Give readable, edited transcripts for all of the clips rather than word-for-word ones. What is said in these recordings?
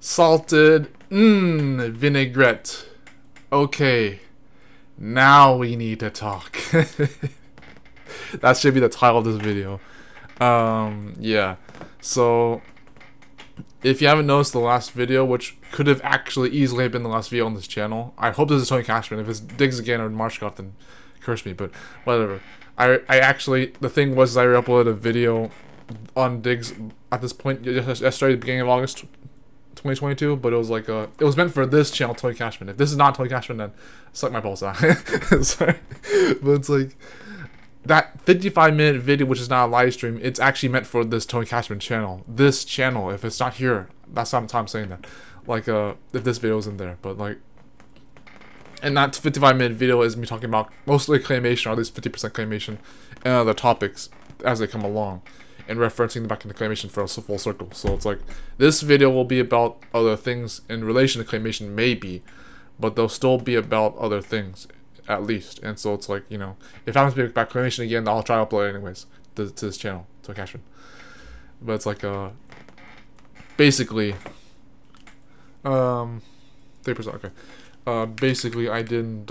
Salted vinaigrette. Okay, now we need to talk. That should be the title of this video. Yeah. So, if you haven't noticed the last video, which could have actually easily been the last video on this channel, I hope this is Tony Cashman. If it's Diggs again or Marshkoff, then curse me, but whatever. I actually, the thing was, I uploaded a video on Diggs at this point yesterday, the beginning of August 2022, but it was like it was meant for this channel, Tony Cashman. If this is not Tony Cashman, then suck my balls out. Sorry, but it's like that 55-minute video, which is not a live stream, it's actually meant for this Tony Cashman channel. This channel, if it's not here, that's not I'm saying that. Like if this video isn't there, but like, and that 55-minute video is me talking about mostly claymation, or at least 50% claymation, and other topics as they come along, and referencing them back into claymation for a full circle. So it's like, this video will be about other things in relation to claymation, maybe, but they'll still be about other things, at least. And so it's like, you know, if I happen to be about claymation again, I'll try to upload it anyways to this channel, to Cashman. But it's like, basically, 3%, okay. Basically, I didn't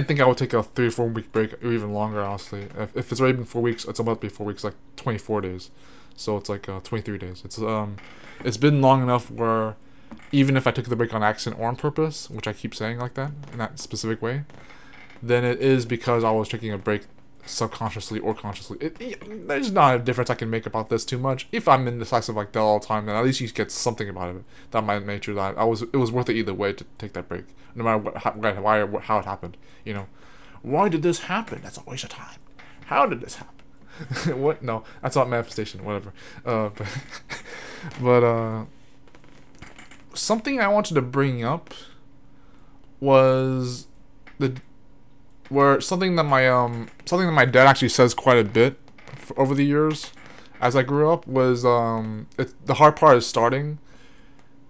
think I would take a 3 or 4 week break, or even longer, honestly. If it's already been 4 weeks, it's about to be 4 weeks, like 24 days. So it's like 23 days. It's been long enough where even if I took the break on accident or on purpose, which I keep saying like that, in that specific way, then it is because I was taking a break subconsciously or consciously. There's not a difference I can make about this too much. If I'm indecisive like that all the time, then at least you get something about it. That might make sure that it was worth it either way to take that break, no matter why or how it happened. You know, why did this happen? That's a waste of time. How did this happen? What? No, that's not manifestation. Whatever. But something I wanted to bring up was something that my dad actually says quite a bit over the years as I grew up was the hard part is starting.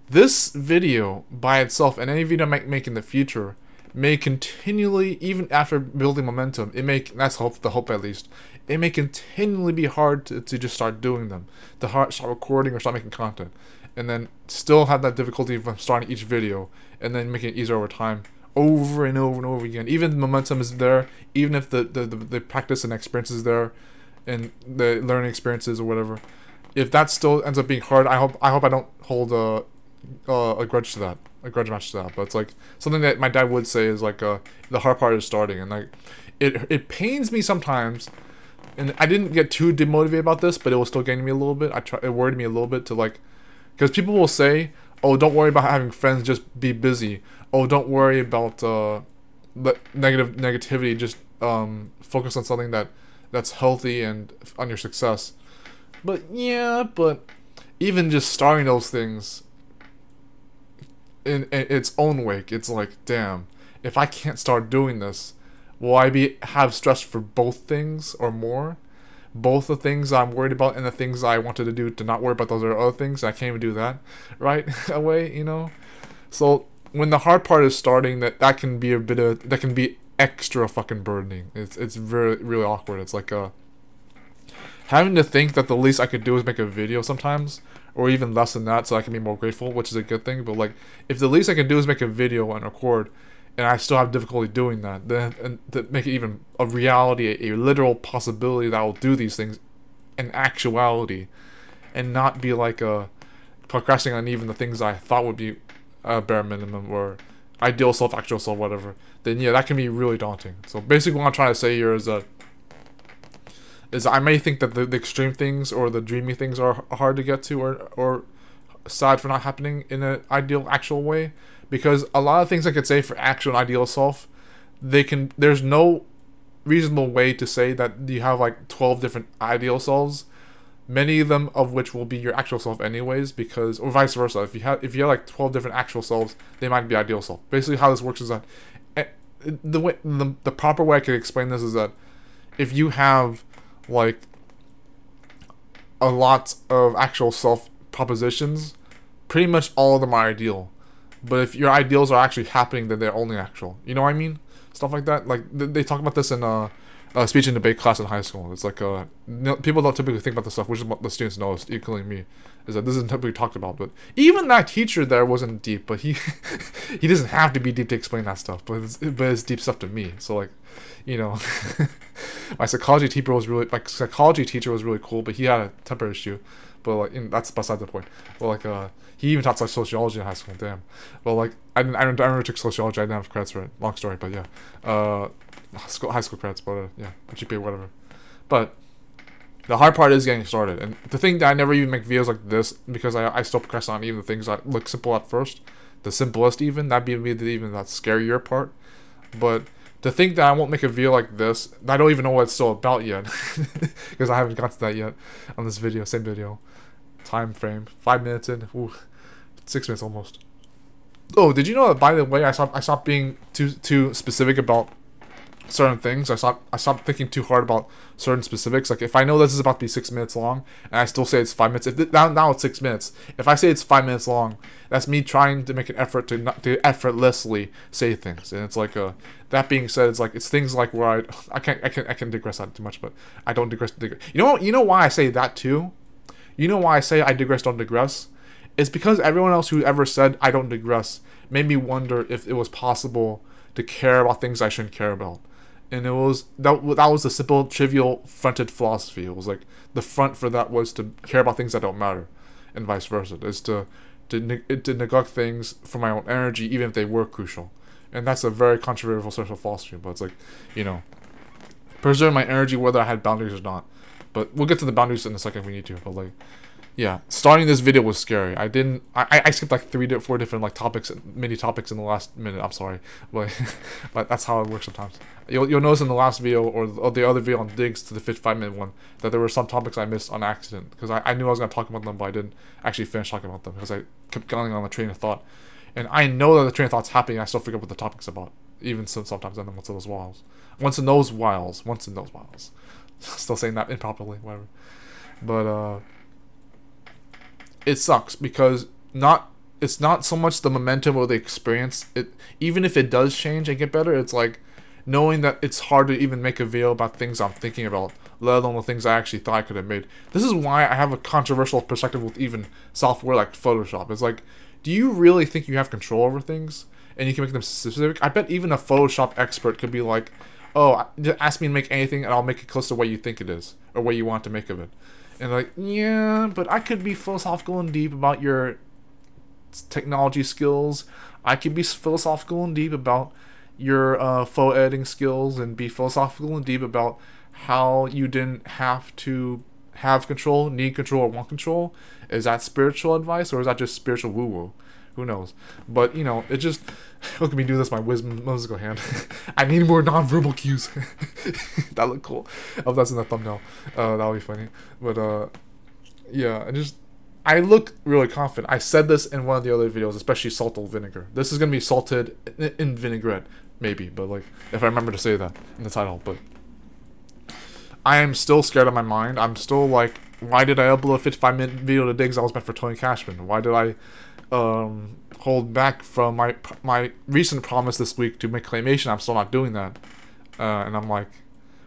This video by itself, and any video I might make in the future, may continually, even after building momentum, that's the hope at least, it may continually be hard to just start doing them, to start recording or start making content, and then still have that difficulty of starting each video, and then making it easier over time, over and over and over again. Even the momentum is there, even if the practice and experience is there, and the learning experiences or whatever, if that still ends up being hard, I hope I don't hold a grudge match to that. But it's like something that my dad would say is like the hard part is starting, and like it pains me sometimes, and I didn't get too demotivated about this, but it was still getting me a little bit. It worried me a little bit to like, because people will say, oh, don't worry about having friends, just be busy. Oh, don't worry about the negativity, just focus on something that's healthy and on your success. But yeah, but even just starting those things in its own wake, it's like, damn, if I can't start doing this, will I have stress for both things or more? Both the things I'm worried about and the things I wanted to do to not worry about those other things, I can't even do that right away, you know? So when the hard part is starting, that can be extra fucking burdening. It's really awkward. It's like having to think that the least I could do is make a video sometimes, or even less than that, so I can be more grateful, which is a good thing. But like, if the least I can do is make a video and record, and I still have difficulty doing that, then and to make it even a reality, a literal possibility that I'll do these things in actuality, and not be like procrastinating on even the things I thought would be a bare minimum or ideal self, actual self, whatever, then yeah, that can be really daunting. So basically what I'm trying to say here is that I may think that the extreme things or the dreamy things are hard to get to, or sad for not happening in an ideal, actual way, because a lot of things I could say for actual ideal self, there's no reasonable way to say that you have like 12 different ideal selves, many of them of which will be your actual self anyways, because, or vice versa, if you have like 12 different actual selves, they might be ideal self. Basically how this works is that the proper way I could explain this is that if you have like a lot of actual self propositions, pretty much all of them are ideal. But if your ideals are actually happening, then they're only actual. You know what I mean? Stuff like that. Like they talk about this in speech and debate class in high school. It's like people don't typically think about this stuff, which is what the students know, including me, is that this isn't typically talked about. But even that teacher there wasn't deep, but he he doesn't have to be deep to explain that stuff. But it's deep stuff to me. So like, you know, my psychology teacher was really cool, but he had a temper issue. But like, that's beside the point. But like, he even taught like sociology in high school. Damn. Well, like I never took sociology. I didn't have credits for it. Long story, but yeah. High school credits, but yeah, GPA, whatever. But the hard part is getting started, and the thing that I never even make videos like this because I still procrastinate on even the things that look simple at first, the simplest even, that'd be even that scarier part. But to think that I won't make a video like this, I don't even know what it's still about yet, because I haven't got to that yet on this video, same video, time frame, 5 minutes in, ooh, 6 minutes almost. Oh, did you know that, by the way, I stopped being too specific about certain things. I stopped thinking too hard about certain specifics. Like if I know this is about to be 6 minutes long and I still say it's 5 minutes, now it's 6 minutes. If I say it's 5 minutes long, that's me trying to make an effort to effortlessly say things. And it's like that being said, it's things like where I can digress on too much, but I don't digress. You know why I say that too? You know why I say I digress, don't digress? It's because everyone else who ever said I don't digress made me wonder if it was possible to care about things I shouldn't care about. And that was the simple, trivial, fronted philosophy. It was like the front for that was to care about things that don't matter, and vice versa. Is to neglect things for my own energy, even if they were crucial. And that's a very controversial social philosophy. But it's like, you know, preserve my energy whether I had boundaries or not. But we'll get to the boundaries in a second if we need to. But like, yeah, starting this video was scary. I skipped like 3 to 4 different like topics, mini topics in the last minute. I'm sorry, but that's how it works sometimes. You'll notice in the last video or the other video on digs to the 55-minute one that there were some topics I missed on accident because I knew I was gonna talk about them, but I didn't actually finish talking about them because I kept going on the train of thought, and I know that the train of thought's happening. I still forget what the topic's about, even sometimes. And then once in those whiles, still saying that improperly, whatever. But it sucks because it's not so much the momentum or the experience. Even if it does change and get better, it's like knowing that it's hard to even make a video about things I'm thinking about, let alone the things I actually thought I could have made. This is why I have a controversial perspective with even software like Photoshop. It's like, do you really think you have control over things and you can make them specific? I bet even a Photoshop expert could be like, oh, just ask me to make anything and I'll make it close to what you think it is or what you want to make of it. And like, yeah, but I could be philosophical and deep about your technology skills. I could be philosophical and deep about your photo editing skills and be philosophical and deep about how you didn't have to have control, need control, or want control. Is that spiritual advice or is that just spiritual woo-woo? Who knows? But, you know, it just... Look at me do this, my whimsical hand. I need more non-verbal cues. That look cool. Oh, that's in the thumbnail. That'll be funny. But, yeah, I look really confident. I said this in one of the other videos, especially salted vinegar. This is going to be salted in vinaigrette, maybe. But, like, if I remember to say that in the title. But I am still scared of my mind. I'm still like, why did I upload a 55-minute video to digs that was meant for Tony Cashman? Why did I hold back from my recent promise this week to make Claymation? I'm still not doing that. And I'm like,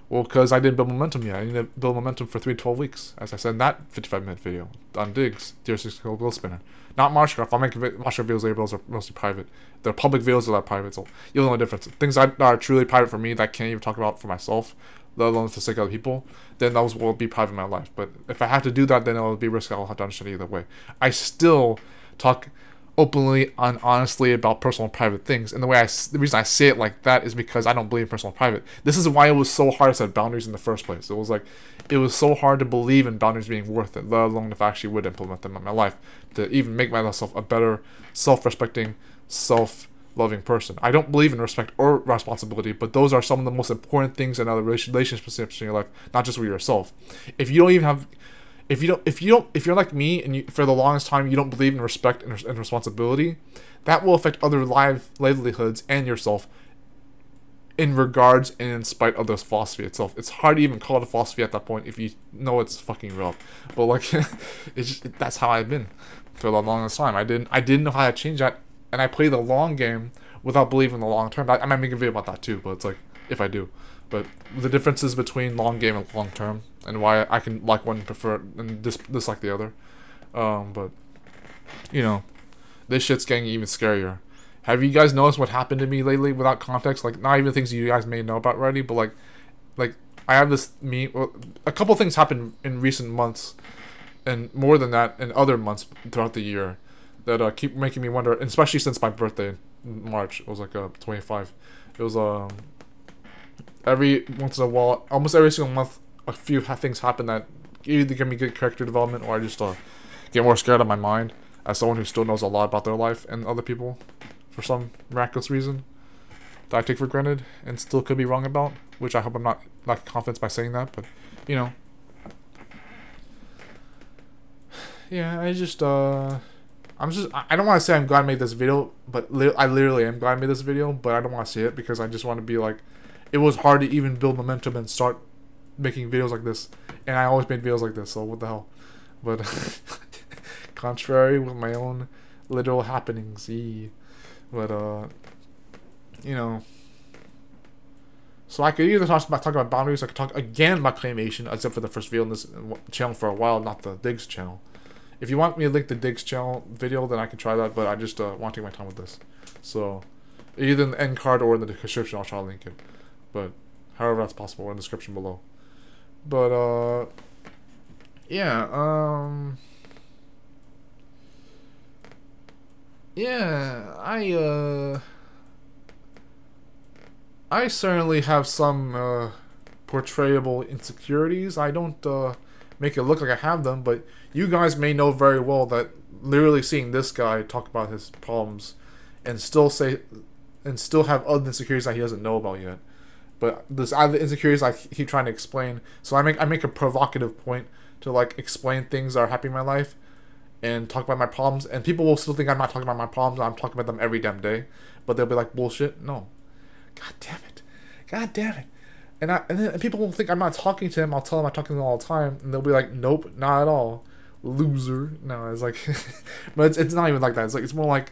well, because I didn't build momentum yet. I need to build momentum for 3 to 12 weeks, as I said in that 55-minute video on digs, tier 6 wheel spinner. Not Marshcraft. I'll make Marshcraft videos later, those are mostly private. They're public videos that are private, so you'll know the difference. Things that are truly private for me that I can't even talk about for myself, let alone for the sake of other people, then those will be private in my life. But if I have to do that, then it'll be risky. I'll have to understand either way. I still talk openly and honestly about personal and private things, and the reason I say it like that is because I don't believe in personal and private. This is why it was so hard to set boundaries in the first place. It was so hard to believe in boundaries being worth it, let alone if I actually would implement them in my life, to even make myself a better, self-respecting, self-loving person. I don't believe in respect or responsibility, but those are some of the most important things in other relationships in your life, not just with yourself. If you're like me and for the longest time you don't believe in respect and responsibility, that will affect other livelihoods and yourself in regards and in spite of this philosophy itself. It's hard to even call it a philosophy at that point if you know it's fucking real. But like, that's how I've been for the longest time. I didn't know how to change that, and I play the long game without believing in the long term. I might make a video about that too, but it's like, if I do. But the differences between long game and long term, and why I can like one prefer and dislike the other. But you know, this shit's getting even scarier. Have you guys noticed what happened to me lately without context? Like, not even things you guys may know about already, but like I have this well, a couple things happened in recent months, and more than that in other months throughout the year, that keep making me wonder. And especially since my birthday in March, it was like 25. It was every once in a while, almost every single month, a few things happen that either give me good character development, or I just get more scared of my mind as someone who still knows a lot about their life and other people for some miraculous reason that I take for granted and still could be wrong about, which I hope I'm not lacking confidence by saying that, but you know. Yeah, I don't want to say I'm glad I made this video, but I literally am glad I made this video, but I don't want to say it because I just want to be like, it was hard to even build momentum and start making videos like this, and I always made videos like this, so what the hell. But contrary with my own literal happenings, but you know, so I could either talk about boundaries, I could talk again about claymation, except for the first video in this channel for a while, not the digs channel. If you want me to link the digs channel video, then I can try that, but I just want to take my time with this. So either in the end card or in the description, I'll try to link it, but however that's possible, or in the description below. But yeah, yeah, I certainly have some portrayable insecurities. I don't make it look like I have them, but you guys may know very well that literally seeing this guy talk about his problems and still have other insecurities that he doesn't know about yet. But there's other insecurities I keep trying to explain. So I make a provocative point to like explain things that are happening in my life and talk about my problems, and people will still think I'm not talking about my problems. I'm talking about them every damn day, but they'll be like, bullshit. No, god damn it. And then people will think I'm not talking to him. I'll tell them I'm talking to them all the time, and they'll be like, nope, not at all, loser. No, it's like, but it's not even like that. It's more like,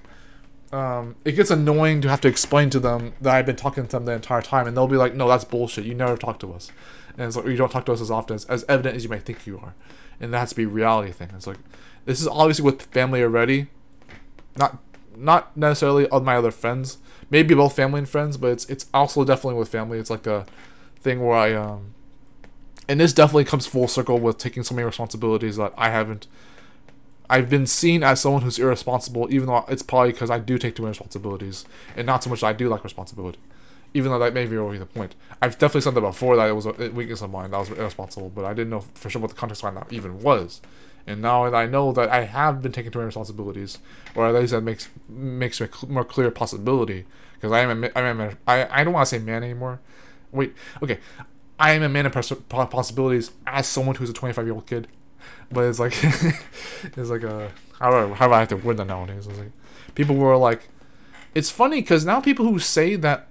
it gets annoying to have to explain to them that I've been talking to them the entire time, and they'll be like, no, that's bullshit. You never talk to us, and it's like, or you don't talk to us as often as evident as you might think you are, and that has to be a reality thing. It's like, this is obviously with family already, not necessarily all my other friends, maybe both family and friends, but it's also definitely with family. It's like a thing where and this definitely comes full circle with taking so many responsibilities that I've been seen as someone who's irresponsible, even though it's probably because I do take too many responsibilities, and not so much that I do like responsibility, even though that may be the point. I've definitely said that before, that it was a weakness of mine, that I was irresponsible, but I didn't know for sure what the context behind that even was. And now that I know that I have been taking too many responsibilities, or at least that makes a more clear possibility, because I don't want to say man anymore. Wait, okay, I am a man of possibilities as someone who's a 25-year-old kid, but it's like, it's like how do I have to word that nowadays? It's like, people were like, it's funny because now people who say that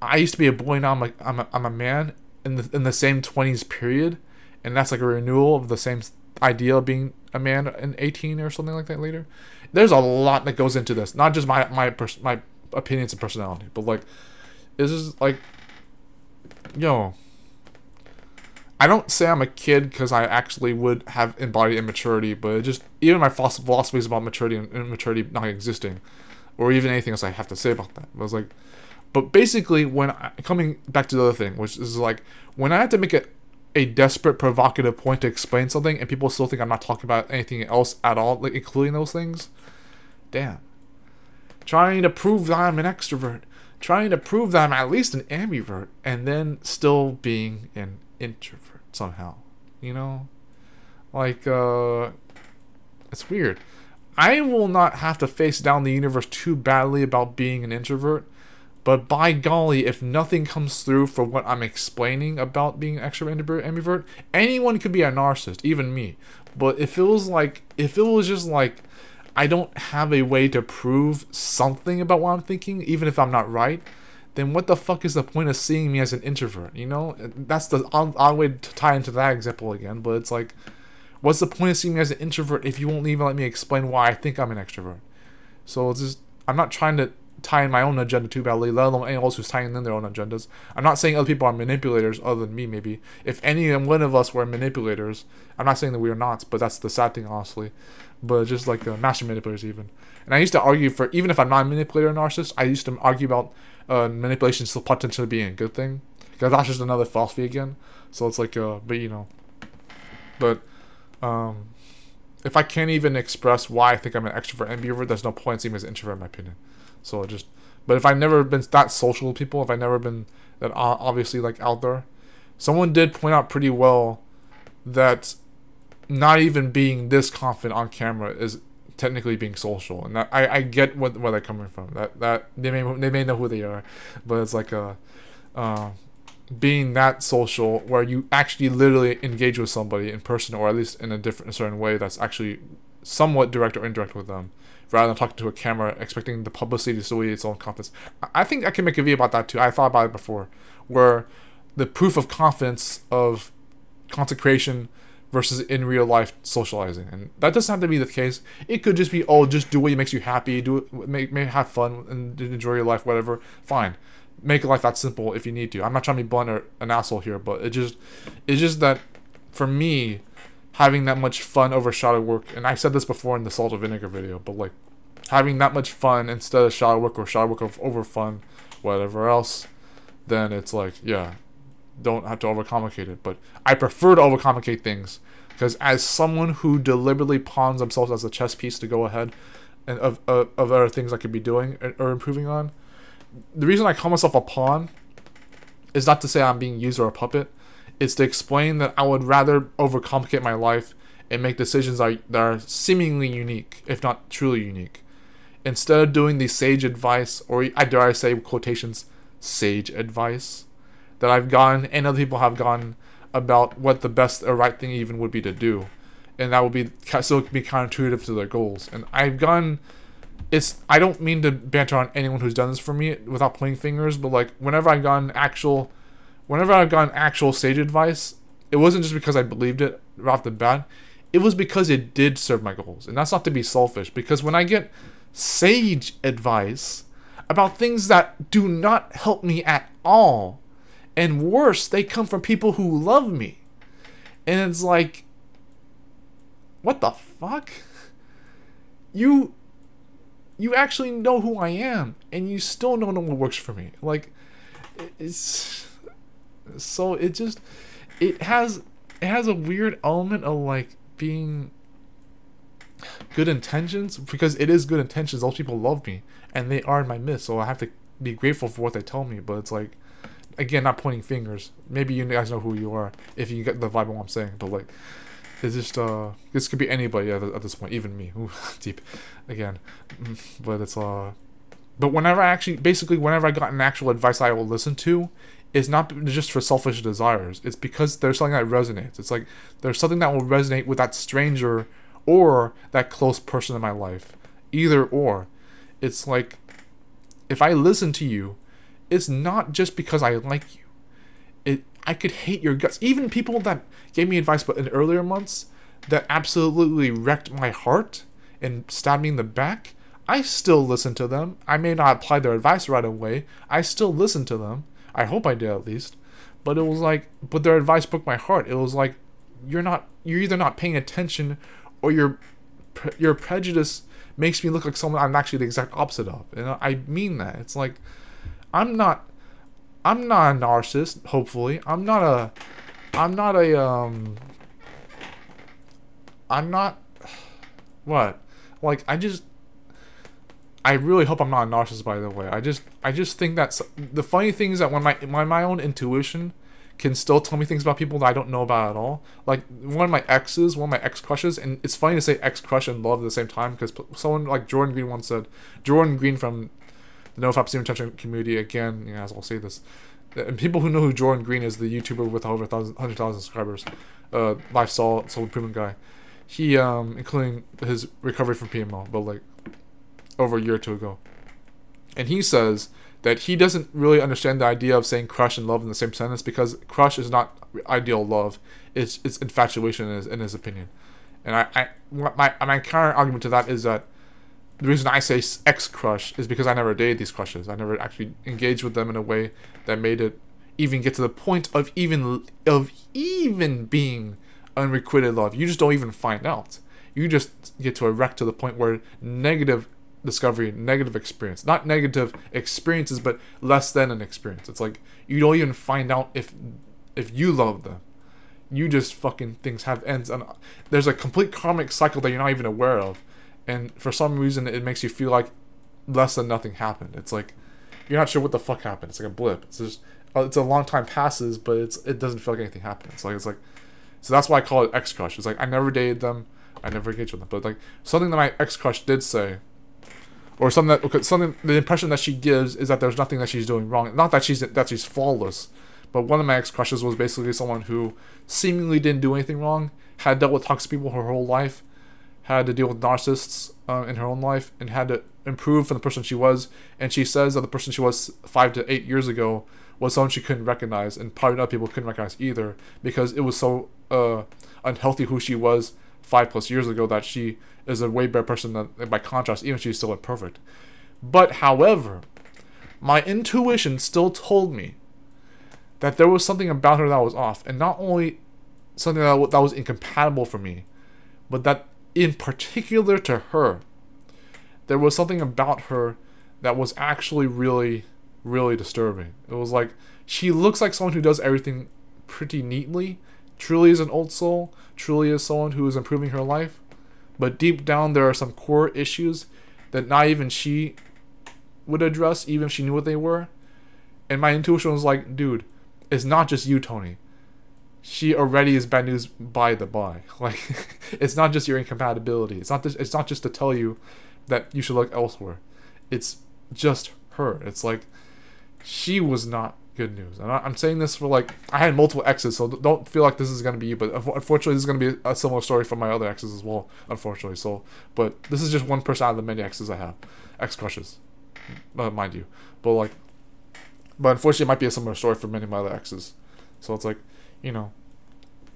I used to be a boy, now I'm a man in the same 20s period, and that's like a renewal of the same idea of being a man in 18 or something like that later. There's a lot that goes into this, not just my opinions and personality, but like, this is like, yo, I don't say I'm a kid because I actually would have embodied immaturity, but it just, even my philosophies about maturity and immaturity not existing, or even anything else I have to say about that. But it's like, but basically, coming back to the other thing, which is like, when I had to make a desperate, provocative point to explain something, and people still think I'm not talking about anything else at all, like including those things, damn. Trying to prove that I'm an extrovert, trying to prove that I'm at least an ambivert, and then still being an introvert somehow, you know? Like, it's weird. I will not have to face down the universe too badly about being an introvert, but by golly, if nothing comes through for what I'm explaining about being an extrovert, ambivert, anyone could be a narcissist, even me. But if it was just like, I don't have a way to prove something about what I'm thinking, even if I'm not right, then what the fuck is the point of seeing me as an introvert, you know? That's the odd way to tie into that example again, but it's like, what's the point of seeing me as an introvert if you won't even let me explain why I think I'm an extrovert? So it's just, I'm not trying to tie in my own agenda too badly, let alone anyone else who's tying in their own agendas. I'm not saying other people are manipulators other than me, maybe. If any one of us were manipulators, I'm not saying that we are not, but that's the sad thing, honestly. But just like master manipulators even. And I used to argue for, even if I'm not a manipulator or narcissist, I used to argue about manipulation still potentially being a good thing. Because that's just another philosophy again. So it's like, but you know. But, if I can't even express why I think I'm an extrovert and ambivert, there's no point in seeing me as an introvert in my opinion. So just, but if I've never been that social with people, if I've never been that obviously like out there, someone did point out pretty well that not even being this confident on camera is technically being social, and that I get where they're coming from. That they may know who they are, but it's like being that social where you actually literally engage with somebody in person, or at least in a certain way that's actually somewhat direct or indirect with them, rather than talking to a camera expecting the publicity to solely its own confidence. I think I can make a video about that too. I thought about it before, where the proof of confidence of consecration versus in real life socializing, and that doesn't have to be the case. It could just be, oh, just do what makes you happy, do it, make have fun and enjoy your life, whatever. Fine, make life that simple if you need to. I'm not trying to be blunt or an asshole here, but it's just that for me, having that much fun over shadow work, and I said this before in the salt and vinegar video, but like having that much fun instead of shadow work, or shadow work over fun, whatever else, then it's like, yeah, don't have to overcomplicate it. But I prefer to overcomplicate things, because as someone who deliberately pawns themselves as a chess piece to go ahead and of other things I could be doing or improving on, the reason I call myself a pawn is not to say I'm being used or a puppet. It's to explain that I would rather overcomplicate my life and make decisions that are seemingly unique, if not truly unique, instead of doing the sage advice, or I dare I say quotations, sage advice, that I've gotten and other people have gotten about what the best or right thing even would be to do, and that would be still be counterintuitive to their goals. And I've gotten, I don't mean to banter on anyone who's done this for me without pointing fingers, but like whenever I've gotten actual sage advice, it wasn't just because I believed it right off the bat. It was because it did serve my goals. And that's not to be selfish, because when I get sage advice about things that do not help me at all, and worse, they come from people who love me, and it's like, what the fuck? You actually know who I am, and you still don't know what works for me. Like, it's so it has a weird element of like being good intentions, because it is good intentions. Those people love me, and they are in my midst, so I have to be grateful for what they tell me. But it's like, again, not pointing fingers. Maybe you guys know who you are if you get the vibe of what I'm saying. But like, it's just this could be anybody at this point, even me. Ooh, deep, again. But it's but whenever I got an actual advice I will listen to, it's not just for selfish desires. It's because there's something that resonates. It's like there's something that will resonate with that stranger or that close person in my life. Either or. It's like, if I listen to you, it's not just because I like you. I could hate your guts. Even people that gave me advice but in earlier months that absolutely wrecked my heart and stabbed me in the back, I still listen to them. I may not apply their advice right away. I still listen to them. I hope I did, at least. But it was like, but their advice broke my heart. It was like, you're either not paying attention, or your prejudice makes me look like someone I'm actually the exact opposite of. And I mean that. It's like, I'm not a narcissist, hopefully. I'm not what? Like, I really hope I'm not a narcissist, by the way. I just think that the funny thing is that when my own intuition can still tell me things about people that I don't know about at all. Like, one of my ex crushes, and it's funny to say ex crush and love at the same time, because someone like Jordan Green once said, Jordan Green from the NoFap Stream Attention community, again, you guys, I'll say this, and people who know who Jordan Green is, the YouTuber with over 100,000 subscribers, lifestyle improvement guy. He, including his recovery from PMO, but like over a year or two ago, and he says that he doesn't really understand the idea of saying crush and love in the same sentence, because crush is not ideal love; it's infatuation in his opinion. And my counter argument to that is that the reason I say ex crush is because I never dated these crushes. I never actually engaged with them in a way that made it even get to the point of even being unrequited love. You just don't even find out. You just get to erect to the point where negative discovery, negative experience, not negative experiences, but less than an experience. It's like you don't even find out if you love them. You just fucking things have ends, and there's a complete karmic cycle that you're not even aware of, and for some reason it makes you feel like less than nothing happened. It's like you're not sure what the fuck happened. It's like a blip. It's just it's a long time passes, but it doesn't feel like anything happened. It's like so that's why I call it ex crush. It's like I never dated them, I never engaged with them, but like something that my ex crush did say, or something the impression that she gives is that there's nothing that she's doing wrong. Not that she's flawless, but one of my ex crushes was basically someone who seemingly didn't do anything wrong, had dealt with toxic people her whole life, had to deal with narcissists in her own life, and had to improve from the person she was. And she says that the person she was 5 to 8 years ago was someone she couldn't recognize, and probably other people couldn't recognize either, because it was so unhealthy who she was 5+ years ago that she is a way better person than, by contrast, even if she's still imperfect. But however, my intuition still told me that there was something about her that was off, and not only something that was incompatible for me, but that in particular to her, there was something about her that was actually really, really disturbing. It was like, she looks like someone who does everything pretty neatly, truly is an old soul, truly is someone who is improving her life, but deep down there are some core issues that not even she would address, even if she knew what they were. And my intuition was like, dude, it's not just you, Tony. She already is bad news by the by. Like, it's not just your incompatibility. It's not just to tell you that you should look elsewhere. It's just her. It's like, she was not good news. And I'm saying this for, like, I had multiple exes, so don't feel like this is going to be you, but unfortunately this is going to be a similar story from my other exes as well, unfortunately. So, but this is just one person out of the many exes I have. Ex crushes, mind you. But unfortunately, it might be a similar story for many of my other exes. So it's like, you know,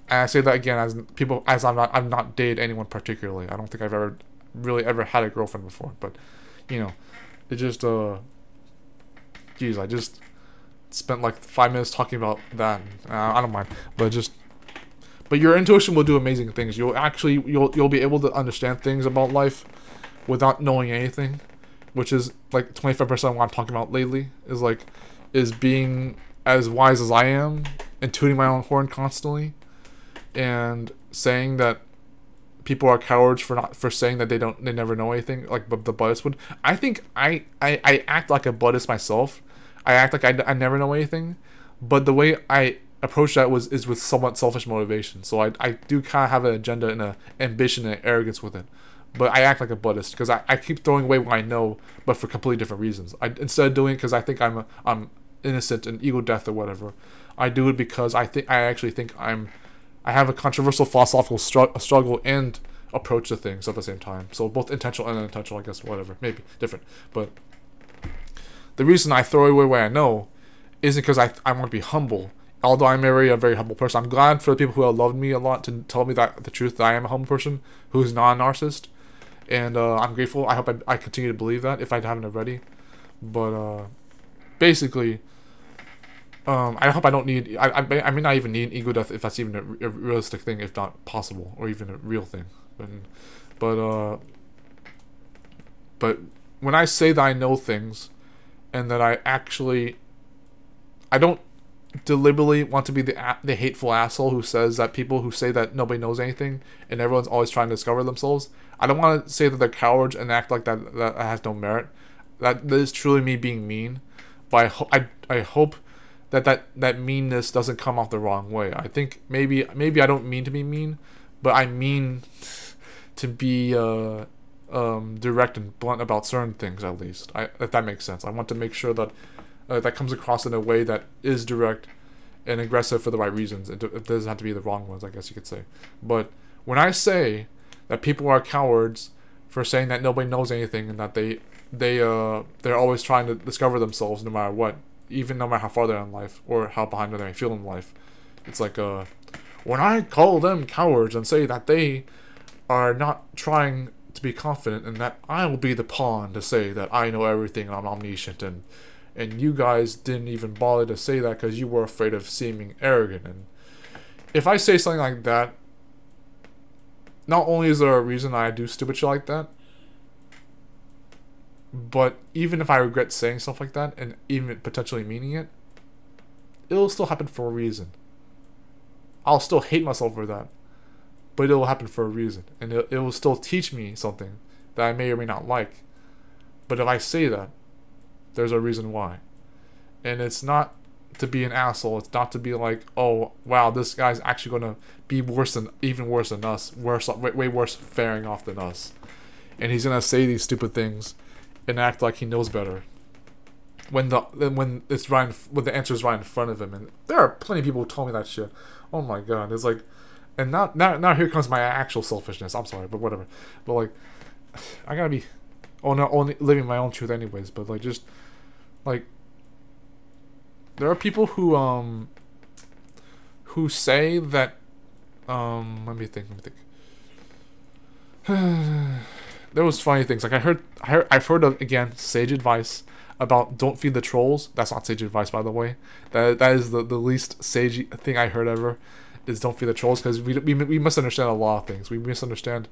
and I say that again as I've not dated anyone particularly. I don't think I've ever had a girlfriend before. But, you know, it just geez, I just spent like 5 minutes talking about that. I don't mind, but your intuition will do amazing things. You'll be able to understand things about life without knowing anything, which is like 25% of what I'm talking about lately. Is being as wise as I am and tooting my own horn constantly and saying that people are cowards for saying that they never know anything, like the Buddhists would. I think I act like a Buddhist myself. I act like I never know anything, but the way I approach that is with somewhat selfish motivation. So I do kind of have an agenda and an ambition and an arrogance with it. But I act like a Buddhist because I keep throwing away what I know, but for completely different reasons. Instead of doing it because I think I'm innocent and ego death or whatever, I do it because I actually think I have a controversial philosophical struggle and approach to things at the same time. So both intentional and unintentional, I guess, whatever, maybe different. But the reason I throw away what I know isn't because I want to be humble. Although I'm a very humble person, I'm glad for the people who have loved me a lot to tell me that the truth, that I am a humble person who's not a narcissist. And I'm grateful. I hope I continue to believe that if I haven't already. But basically, I hope I don't need. I may not even need ego death if that's even a realistic thing, if not possible, or even a real thing. But when I say that I know things, and that I don't deliberately want to be the hateful asshole who says that people who say that nobody knows anything and everyone's always trying to discover themselves. I don't want to say that they're cowards and act like that has no merit. That is truly me being mean. But I hope that meanness doesn't come off the wrong way. I think maybe I don't mean to be mean, but I mean to be direct and blunt about certain things, at least. If that makes sense. I want to make sure that that comes across in a way that is direct and aggressive for the right reasons. It doesn't have to be the wrong ones, I guess you could say. But when I say that people are cowards for saying that nobody knows anything and that they're always trying to discover themselves no matter what, even no matter how far they're in life or how behind they may feel in life, it's like when I call them cowards and say that they are not trying to be confident in that I will be the pawn to say that I know everything and I'm omniscient, and you guys didn't even bother to say that because you were afraid of seeming arrogant. And if I say something like that, not only is there a reason I do stupid shit like that, but even if I regret saying stuff like that and even potentially meaning it, it'll still happen for a reason. I'll still hate myself for that, but it'll happen for a reason, and it will still teach me something that I may or may not like. But if I say that, there's a reason why. And it's not to be an asshole. It's not to be like, oh wow, this guy's actually gonna be even worse than us, way worse faring off than us, and he's gonna say these stupid things and act like he knows better when the answer is right in front of him. And there are plenty of people who tell me that shit. Oh my god, it's like, and now here comes my actual selfishness. I'm sorry, but whatever. But like, I gotta be, only living my own truth anyways. But like, just like, there are people who say that let me think. There was funny things like I've heard of, again, sage advice about don't feed the trolls. That's not sage advice, by the way. That is the least sage thing I heard ever, is don't feed the trolls, because we misunderstand a lot of things. We misunderstand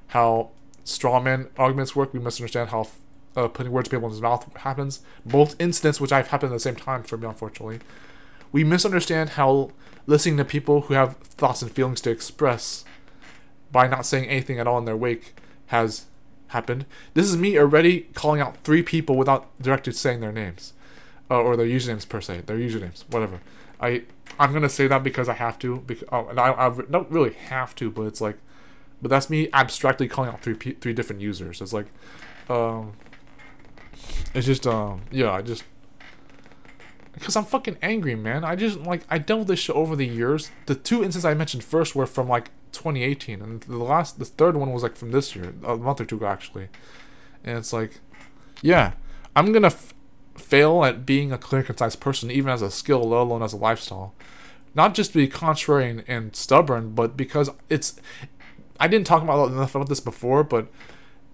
how strawman arguments work. We misunderstand how putting words in people's mouth happens. Both incidents which have happened at the same time for me, unfortunately. We misunderstand how listening to people who have thoughts and feelings to express by not saying anything at all in their wake has happened. This is me already calling out 3 people without directly saying their names, or their usernames per se, their usernames, whatever. I'm gonna say that because I have to. Because I don't really have to, but it's like, but that's me abstractly calling out 3 different users. It's like, it's just yeah, because I'm fucking angry, man. I dealt with this shit over the years. The 2 instances I mentioned first were from like 2018, and the third one was like from this year, a month or 2 ago actually. And it's like, yeah, I'm gonna fail at being a clear, concise person, even as a skill, let alone as a lifestyle. Not just to be contrary and stubborn, but because I didn't talk enough about this before, but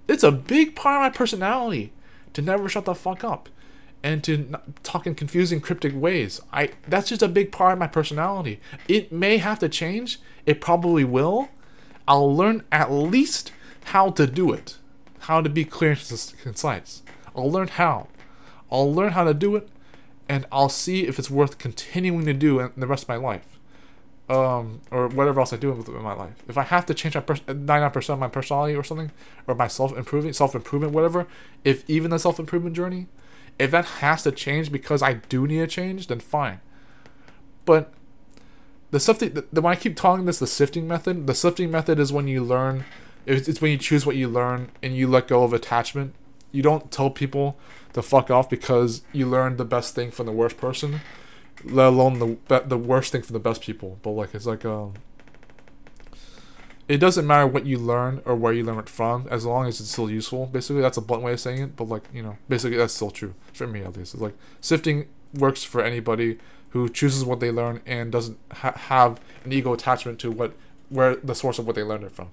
it's a big part of my personality to never shut the fuck up and to talk in confusing, cryptic ways. That's just a big part of my personality. It may have to change. It probably will. I'll learn at least how to do it. How to be clear and concise. I'll learn how. I'll learn how to do it, and I'll see if it's worth continuing to do in the rest of my life. Or whatever else I do in my life. If I have to change 99% of my personality or something, or my self-improvement, whatever, if even the self-improvement journey, if that has to change because I do need a change, then fine. But the sifting, when I keep calling this the sifting method, the sifting method is when you learn, it's when you choose what you learn and you let go of attachment. You don't tell people to fuck off because you learned the best thing from the worst person, let alone the worst thing from the best people. But like, it's like, it doesn't matter what you learn or where you learn it from, as long as it's still useful. Basically, that's a blunt way of saying it, but like, you know, basically that's still true for me at least. It's like, sifting works for anybody who chooses what they learn and doesn't have an ego attachment to where the source of what they learned it from,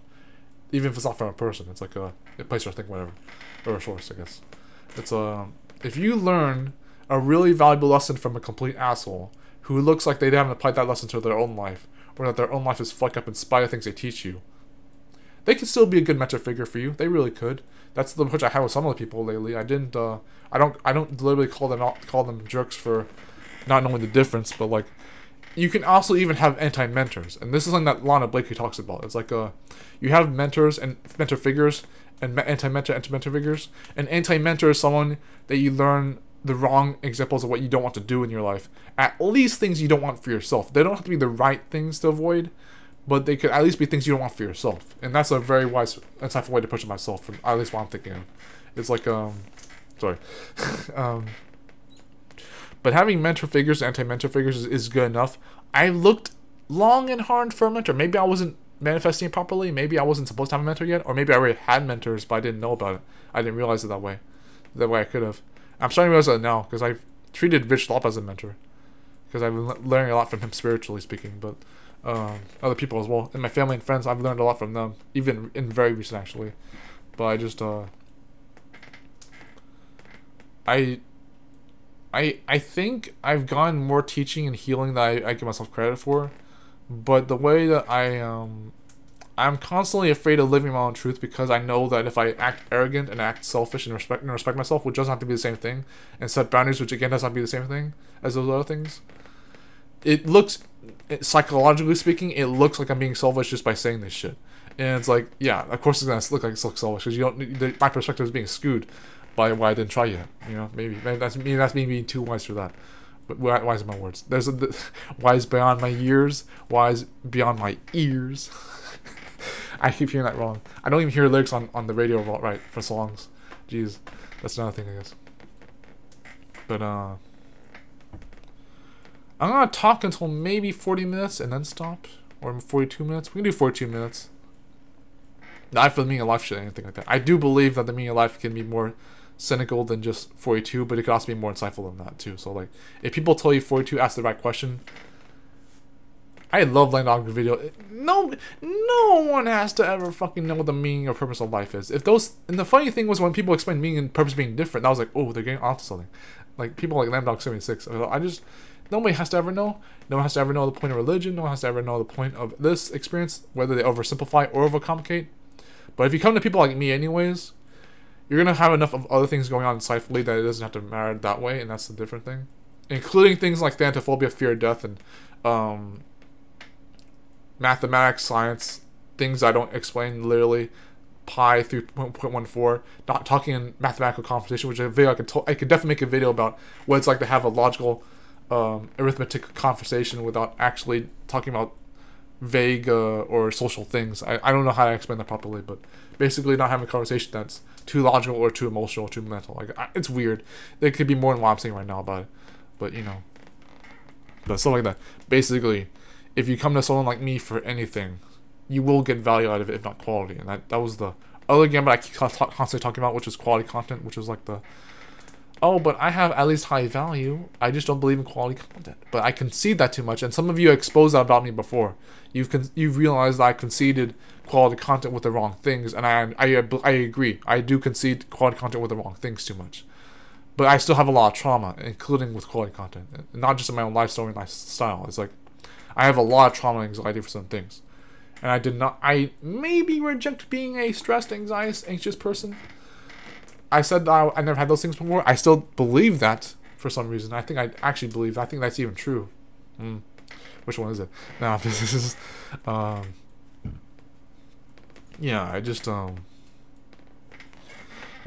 even if it's not from a person. It's like a place or thing, whatever, or a source, I guess. It's if you learn a really valuable lesson from a complete asshole who looks like they haven't applied that lesson to their own life, or that their own life is fucked up in spite of things they teach you, they could still be a good mentor figure for you. They really could. That's the approach I have with some of the people lately. I don't deliberately call them jerks for not knowing the difference, but like, you can also even have anti-mentors, and this is something that Lana Blakely talks about. It's like, you have mentors and mentor figures, and anti-mentor figures. An anti-mentor is someone that you learn the wrong examples of what you don't want to do in your life. At least things you don't want for yourself. They don't have to be the right things to avoid, but they could at least be things you don't want for yourself. And that's a very wise, insightful way to push it myself, from at least what I'm thinking of. It's like, sorry. But having mentor figures, anti-mentor figures is good enough. I looked long and hard for a mentor. Maybe I wasn't manifesting it properly. Maybe I wasn't supposed to have a mentor yet. Or maybe I already had mentors, but I didn't know about it. I didn't realize it that way. That way I could have. I'm starting to realize that now, because I've treated Rich Lop as a mentor. Because I've been learning a lot from him, spiritually speaking. But other people as well. And my family and friends, I've learned a lot from them. Even in very recent, actually. But I just I think I've gotten more teaching and healing that I give myself credit for, but the way that I'm constantly afraid of living my own truth, because I know that if I act arrogant and act selfish and respect myself, which doesn't have to be the same thing, and set boundaries, which again doesn't have to be the same thing as those other things, psychologically speaking, it looks like I'm being selfish just by saying this shit. And it's like, yeah, of course it's gonna look like it's selfish because my perspective is being skewed by why I didn't try yet. You know, maybe that's me being too wise for that. But wise in my words. There's wise beyond my years, wise beyond my ears. I keep hearing that wrong. I don't even hear lyrics on the radio right for songs. Jeez, that's another thing, I guess. But I'm gonna talk until maybe 40 minutes and then stop, or 42 minutes. We can do 42 minutes. Not for the meaning of life shit or anything like that. I do believe that the meaning of life can be more cynical than just 42, but it could also be more insightful than that too. So like, if people tell you 42, ask the right question. I love landing video. No one has to ever fucking know what the meaning or purpose of life is. And the funny thing was when people explain meaning and purpose being different, I was like, oh, they're getting onto something. Like people like Lamdog76. Nobody has to ever know. No one has to ever know the point of religion. No one has to ever know the point of this experience, whether they oversimplify or overcomplicate. But if you come to people like me anyways, you're going to have enough of other things going on insightfully that it doesn't have to matter that way, and that's the different thing. Including things like thanatophobia, fear of death, and mathematics, science, things I don't explain literally, pi 3.14, not talking in mathematical conversation, which is a video I could definitely make a video about what it's like to have a logical arithmetic conversation without actually talking about vague or social things. I don't know how to explain that properly, but basically not having a conversation that's too logical or too emotional or too mental. Like it's weird. There could be more than what I'm saying right now about it, but you know, but stuff like that. Basically, if you come to someone like me for anything, you will get value out of it, if not quality. And that was the other gambit I keep constantly talking about, which is quality content, which is like the, oh, but I have at least high value. I just don't believe in quality content. But I concede that too much, and some of you exposed that about me before. You've realized that I conceded quality content with the wrong things, and I agree. I do concede quality content with the wrong things too much. But I still have a lot of trauma, including with quality content, not just in my own life story and lifestyle. It's like I have a lot of trauma and anxiety for some things, and I maybe reject being a stressed, anxious person. I said that I never had those things before. I still believe that for some reason. I think I actually believe that. I think that's even true. Which one is it? No, this is, yeah, I just, I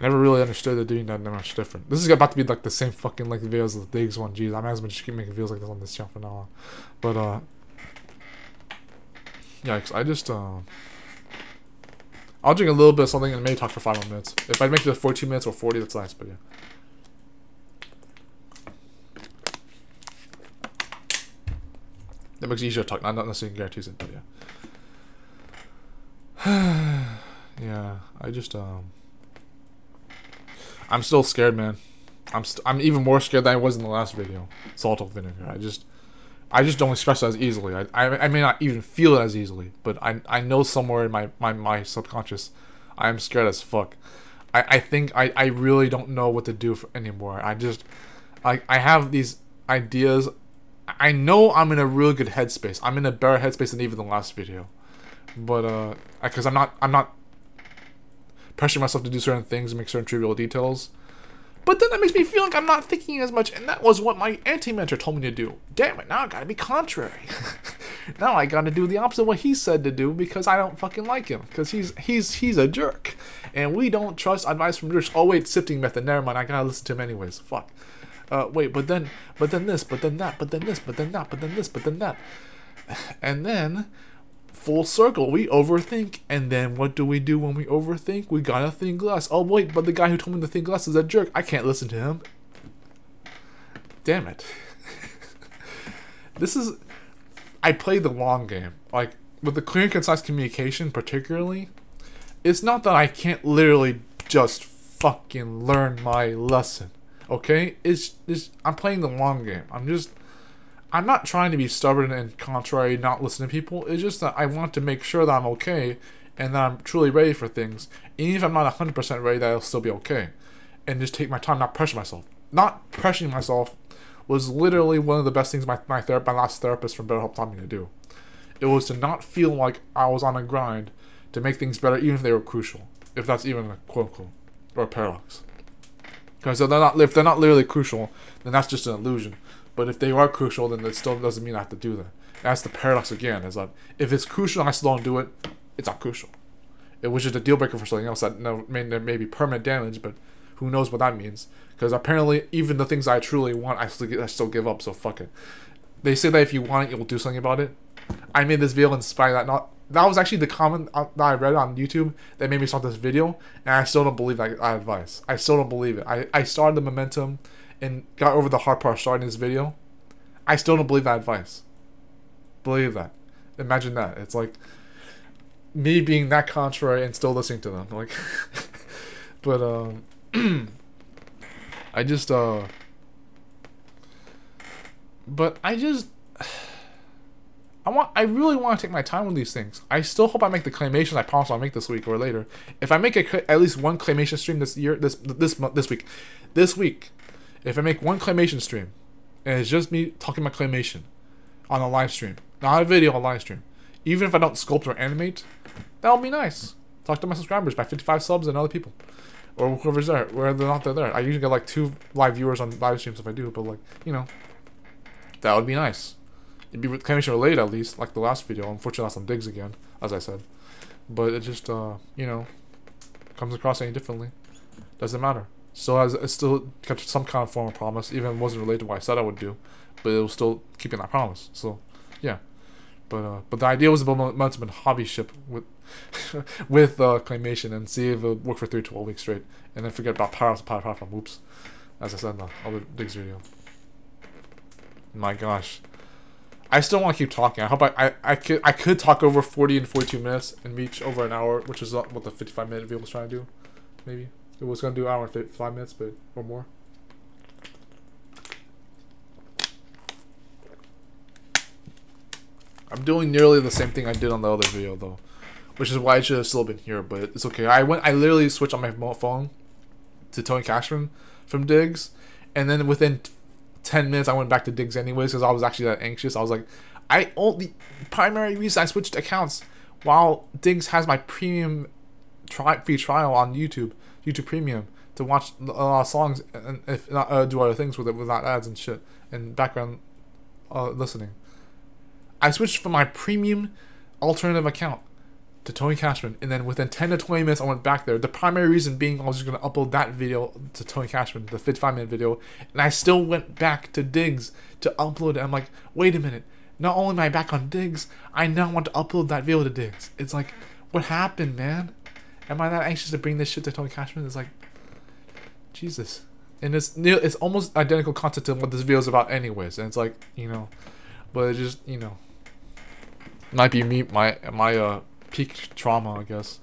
never really understood that doing that much different. This is about to be like the same fucking like videos as the Diggs one. Jeez, I might as well just keep making videos like this on this channel from now on. But, yeah, I just, I'll drink a little bit of something and maybe talk for 5 more minutes. If I make it to 42 minutes or 40, that's nice, but yeah. That makes it easier to talk, not necessarily guarantees it, but yeah. Yeah, I just, I'm still scared, man. I'm even more scared than I was in the last video. Salt of vinegar. I just don't express it as easily. I may not even feel it as easily, but I know somewhere in my subconscious, I am scared as fuck. I think I really don't know what to do anymore. I have these ideas. I know I'm in a really good headspace. I'm in a better headspace than even the last video, but because I'm not pressuring myself to do certain things and make certain trivial details. But then that makes me feel like I'm not thinking as much, and that was what my anti-mentor told me to do. Damn it, now I gotta be contrary. Now I gotta do the opposite of what he said to do because I don't fucking like him. Because he's a jerk. And we don't trust advice from jerks. Oh wait, sifting method, never mind, I gotta listen to him anyways. Fuck. Wait, but then this, but then that, but then this, but then that, but then this, but then that. And then, full circle, we overthink, and then what do we do when we overthink? We gotta think less. Oh wait, but the guy who told me to think less is a jerk. I can't listen to him. Damn it. I played the long game. Like, with the clear and concise communication particularly, it's not that I can't literally just fucking learn my lesson. Okay? I'm playing the long game. I'm not trying to be stubborn and contrary, not listen to people. It's just that I want to make sure that I'm okay and then I'm truly ready for things. And even if I'm not 100% ready, that'll still be okay. And just take my time, not pressure myself. Not pressuring myself was literally one of the best things my last therapist from BetterHelp taught me to do. It was to not feel like I was on a grind to make things better, even if they were crucial. If that's even a quote-unquote or a paradox. Because if they're not literally crucial, then that's just an illusion. But if they are crucial, then it still doesn't mean I have to do that. That's the paradox again. Is that if it's crucial and I still don't do it, it's not crucial. It was just a deal breaker for something else that there may be permanent damage, but who knows what that means? Because apparently, even the things I truly want, I still give up. So fuck it. They say that if you want it, you'll do something about it. I made this video inspired that was actually the comment that I read on YouTube that made me start this video, and I still don't believe that advice. I still don't believe it. I started the momentum and got over the hard part of starting this video. I still don't believe that advice. Believe that. Imagine that. It's like me being that contrary and still listening to them. Like, but I really want to take my time with these things. I still hope I make the claymations I promise I'll make this week or later. If I make at least one claymation stream this week, if I make one claymation stream, and it's just me talking about claymation on a live stream, not a video, a live stream, even if I don't sculpt or animate, that'll be nice. Talk to my subscribers, my 55 subs and other people, or whoever's there, whether they're not there. I usually get like 2 live viewers on live streams if I do, but like, you know, that would be nice. It'd be claymation related at least, like the last video. Unfortunately, that's on digs again, as I said. But it just, you know, comes across any differently. Doesn't matter. It still kept some kind of form of promise, even if it wasn't related to what I said I would do. But it was still keeping that promise. So, yeah. But the idea was about momentum and hobbyship with with claymation and see if it would work for 3 to 12 weeks straight, and then forget about power from whoops, as I said in the other digs video. My gosh. I still want to keep talking. I hope I could talk over 40 and 42 minutes and reach over an hour, which is what the 55-minute video was trying to do. Maybe it was gonna do an hour and 55 minutes, but or more. I'm doing nearly the same thing I did on the other video though, which is why I should have still been here. But it's okay. I literally switched on my phone to Tony Cashman from Diggs, and then within 10 minutes I went back to Diggs anyways because I was actually that anxious. I was like, the primary reason I switched accounts while Diggs has my premium free trial on YouTube Premium to watch songs and if not do other things with it without ads and shit and background listening. I switched from my premium alternative account to Tony Cashman, and then within 10 to 20 minutes I went back there. The primary reason being I was just going to upload that video to Tony Cashman, the 55-minute video, and I still went back to Diggs to upload it. I'm like, wait a minute, not only am I back on Diggs, I now want to upload that video to Diggs. It's like, what happened, man? Am I that anxious to bring this shit to Tony Cashman? It's like, Jesus. And it's almost identical content to what this video is about anyways, and it's like, you know, but it just, you know, might be me, my peak trauma, I guess,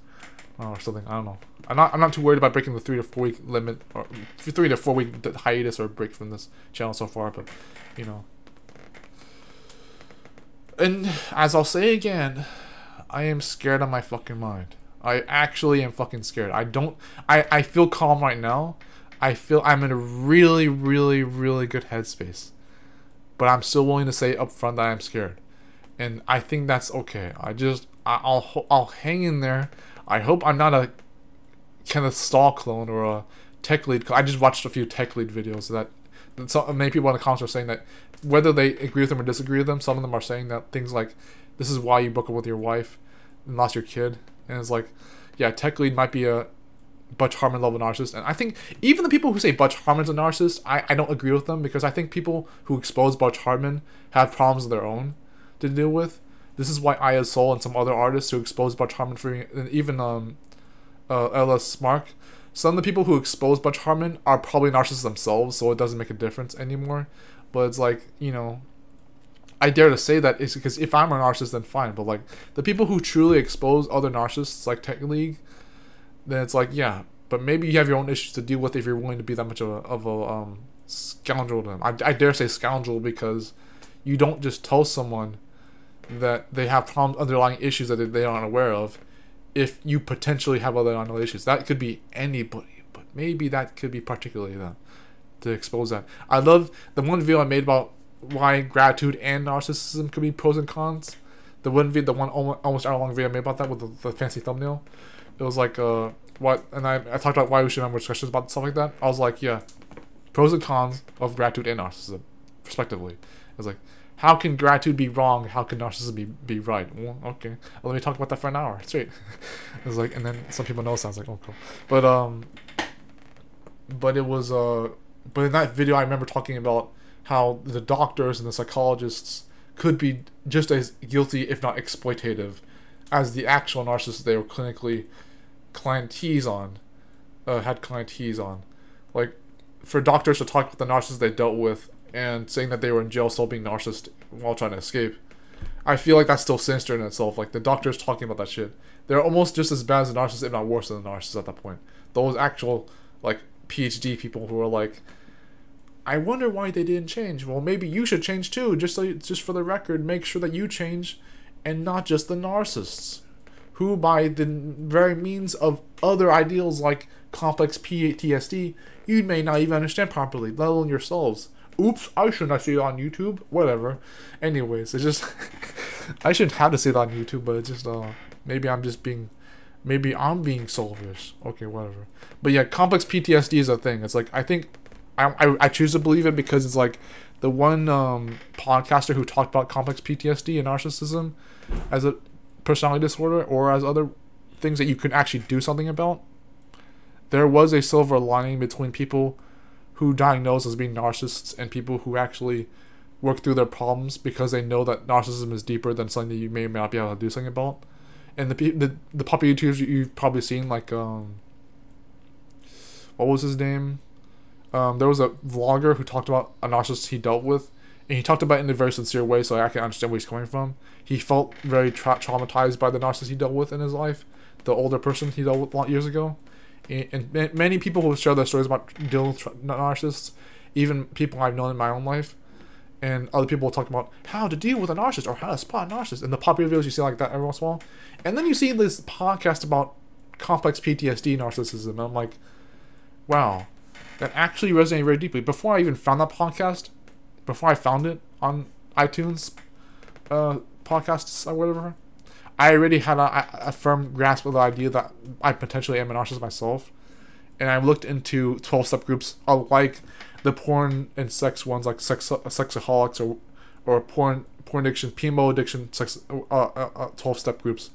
or something. I don't know. I'm not too worried about breaking the 3 to 4 week limit or 3 to 4 week hiatus or break from this channel so far, but you know. And as I'll say again, I am scared on my fucking mind. I actually am fucking scared. I feel calm right now. I feel I'm in a really, really, really good headspace, but I'm still willing to say up front that I'm scared. And I think that's okay. I'll hang in there. I hope I'm not a Kenneth Stahl clone or a tech lead. I just watched a few tech lead videos that many people in the comments are saying that whether they agree with them or disagree with them, some of them are saying that things like, this is why you broke up with your wife and lost your kid. And it's like, yeah, tech lead might be a Butch Harmon level narcissist. And I think even the people who say Butch Harmon's a narcissist, I don't agree with them, because I think people who expose Butch Harmon have problems of their own to deal with. This is why Aya's Soul and some other artists who expose Butch Harmon for, and even LS Mark, some of the people who expose Butch Harmon are probably narcissists themselves, so it doesn't make a difference anymore. But it's like, you know, I dare to say that it's because if I'm a narcissist, then fine. But like the people who truly expose other narcissists, like Tech League, then it's like, yeah, but maybe you have your own issues to deal with if you're willing to be that much of a scoundrel to them. I dare say scoundrel, because you don't just tell someone that they have underlying issues that they aren't aware of, if you potentially have other mental issues. That could be anybody, but maybe that could be particularly them, to expose that. I love the one video I made about why gratitude and narcissism could be pros and cons. The one video, the one almost hour long video I made about that with the fancy thumbnail. It was like what, and I talked about why we should have more discussions about stuff like that. I was like, yeah, pros and cons of gratitude and narcissism, respectively. It was like, how can gratitude be wrong? How can narcissism be right? Well, okay. Well, let me talk about that for an hour straight. It was like, and then some people know, sounds like, oh, cool. But it was but in that video I remember talking about how the doctors and the psychologists could be just as guilty, if not exploitative, as the actual narcissists they were clinically clientees on, had clientees on. Like, for doctors to talk with the narcissists they dealt with and saying that they were in jail still being narcissist while trying to escape, I feel like that's still sinister in itself. Like, the doctors talking about that shit, they're almost just as bad as the narcissist, if not worse than the narcissist at that point. Those actual, like, PhD people who are like, I wonder why they didn't change. Well, maybe you should change too. Just for the record, make sure that you change, and not just the narcissists, who by the very means of other ideals like complex PTSD, you may not even understand properly, let alone yourselves. Oops, I shouldn't have said it on YouTube. Whatever. Anyways, it's just I shouldn't have to say that on YouTube, but it's just maybe I'm being selfish. Okay, whatever. But yeah, complex PTSD is a thing. It's like, I think I choose to believe it because it's like the one podcaster who talked about complex PTSD and narcissism as a personality disorder or as other things that you can actually do something about. There was a silver lining between people who diagnose as being narcissists and people who actually work through their problems because they know that narcissism is deeper than something that you may or may not be able to do something about. And the popular YouTubers you've probably seen, like what was his name? There was a vlogger who talked about a narcissist he dealt with, and he talked about it in a very sincere way, so I can understand where he's coming from. He felt very traumatized by the narcissist he dealt with in his life, the older person he dealt with a lot years ago. And many people who share their stories about dealing with narcissists, even people I've known in my own life, and other people will talk about how to deal with a narcissist or how to spot a narcissist. And the popular videos you see like that every once in a while. And then you see this podcast about complex PTSD narcissism, and I'm like, wow, that actually resonated very deeply. Before I even found that podcast, before I found it on iTunes podcasts or whatever, I already had a firm grasp of the idea that I potentially am a narcissist myself. And I looked into 12-step groups like the porn and sex ones, like sexaholics or porn addiction, PMO addiction, 12-step groups.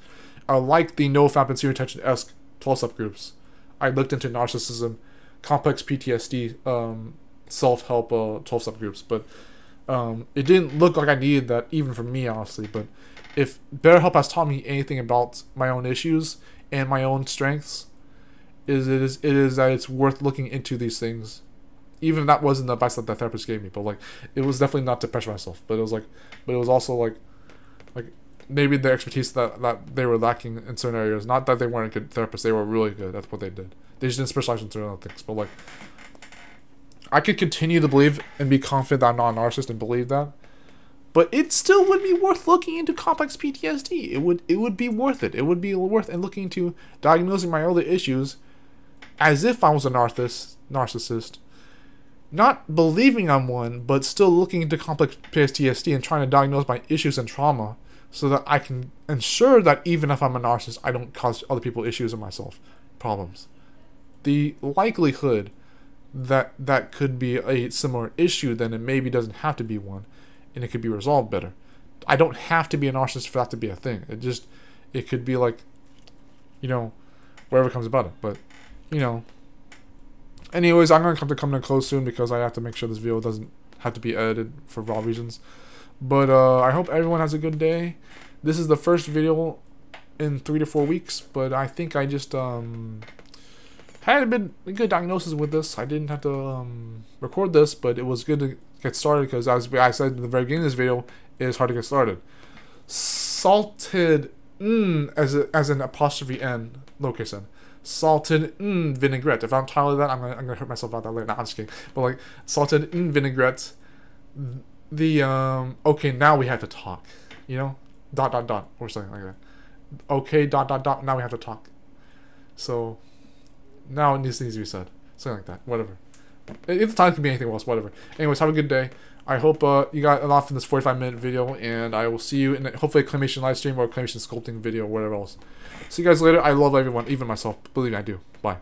Like the no fap and serious attention-esque 12-step groups. I looked into narcissism, complex PTSD, self-help 12-step groups. But it didn't look like I needed that, even for me, honestly. But if BetterHelp has taught me anything about my own issues and my own strengths, it is that it's worth looking into these things. Even if that wasn't the advice that the therapist gave me, but like, it was definitely not to pressure myself. But it was also like maybe the expertise that they were lacking in certain areas. Not that they weren't good therapists, they were really good. That's what they did. They just didn't specialize in certain other things. But like, I could continue to believe and be confident that I'm not a narcissist and believe that. But it still would be worth looking into complex PTSD. It would be worth it. It would be worth and looking into diagnosing my other issues as if I was a narcissist. Not believing I'm one, but still looking into complex PTSD and trying to diagnose my issues and trauma so that I can ensure that even if I'm a narcissist, I don't cause other people issues or myself problems. The likelihood that that could be a similar issue, then it maybe doesn't have to be one. And it could be resolved better. I don't have to be a narcissist for that to be a thing. It could be like, wherever comes about it. But, anyways, I'm going to come to a close soon because I have to make sure this video doesn't have to be edited for raw reasons. But I hope everyone has a good day. This is the first video in 3 to 4 weeks, but I think I just had a good diagnosis with this. I didn't have to record this, but it was good to get started because, as I said in the very beginning of this video, it is hard to get started. Salted as an apostrophe n, lowercase n. Salted vinaigrette. If I'm tired of that, I'm gonna hurt myself about that later. No, I'm just kidding. But like, salted vinaigrette. The okay, now we have to talk. Dot or something like that. okay, dot, dot, dot, now we have to talk. So, now it needs to be said. Something like that. Whatever. It's time can be anything else. Whatever. Anyways, have a good day. I hope you got a lot from this 45-minute video, and I will see you in hopefully a Claymation live stream or a Claymation sculpting video or whatever else. See you guys later. I love everyone, even myself. Believe me, I do. Bye.